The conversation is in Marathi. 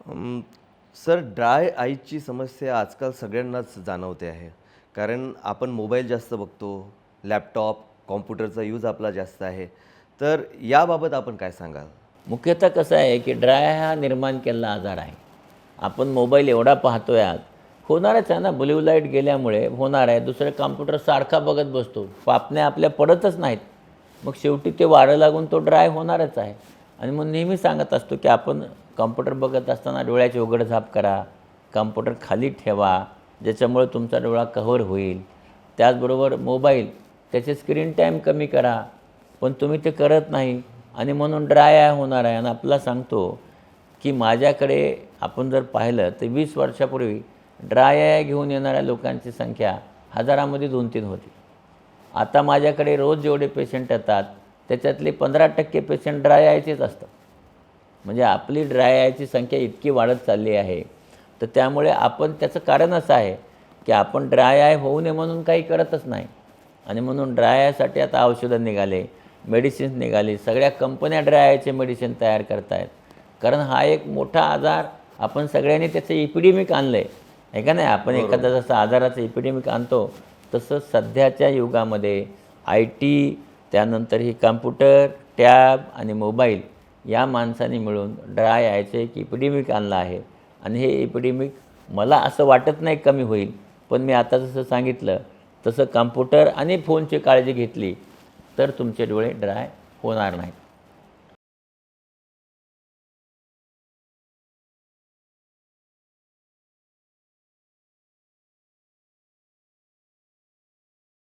अं, सर ड्राय आईची समस्या आजकाल सगळ्यांनाच जाणवते आहे. कारण आपण मोबाईल जास्त बघतो, लॅपटॉप, कॉम्प्युटरचा यूज आपला जास्त आहे. तर याबाबत आपण काय सांगाल? मुख्यतः कसं आहे की ड्राय हा निर्माण केलेला आजार आहे. आपण मोबाईल एवढा पाहतोय आज, होणारच आहे ना, ब्लू लाईट गेल्यामुळे होणार आहे. दुसरं कॉम्प्युटर सारखा बघत बसतो, पापण्या आपल्या पडतच नाहीत. मग शेवटी ते वारं लागून तो ड्राय होणारच आहे. आणि मग नेहमी सांगत असतो की आपण कॉम्प्युटर बघत असताना डोळ्याची उघडझाप करा, कॉम्प्युटर खाली ठेवा, ज्याच्यामुळे तुमचा डोळा कव्हर होईल. त्याचबरोबर मोबाईल, त्याचे स्क्रीन टाईम कमी करा, पण तुम्ही ते करत नाही आणि म्हणून ड्राय आय होणार आहे. आणि आपल्याला सांगतो की माझ्याकडे आपण जर पाहिलं तर 20 वर्षापूर्वी ड्राय आय घेऊन येणाऱ्या लोकांची संख्या हजारामध्ये 2-3 होती. आता माझ्याकडे रोज जेवढे पेशंट येतात त्याच्यातले 15% पेशंट ड्राय आयचेच असतात. म्हणजे आपली ड्राय आयची संख्या इतकी वाढत चालली आहे. तर त्यामुळे आपण त्याचं कारण असं आहे की आपण ड्राय आय होऊ नये म्हणून काही करतच नाही. आणि म्हणून ड्राय आयसाठी आता औषधं निघाले, मेडिसिन्स निघाली, सगळ्या कंपन्या ड्राय आयचे मेडिसिन तयार करत आहेत. कारण हा एक मोठा आजार, आपण सगळ्यांनी त्याचं इपिडेमिक आणलं आहे का नाही. आपण एखादा जसं आजाराचं इपिडेमिक आणतो तसं सध्याच्या युगामध्ये आय टी, त्यानंतर ही कॉम्प्युटर, टॅब आणि मोबाईल या माणसांनी मिळून ड्राय आयचं एक इपिडेमिक आणलं आहे. आणि हे इपिडेमिक मला असं वाटत नाही कमी होईल, पण मी आता जसं सांगितलं तसं कॉम्प्युटर आणि फोनची काळजी घेतली तर तुमचे डोळे ड्राय होणार नाहीत.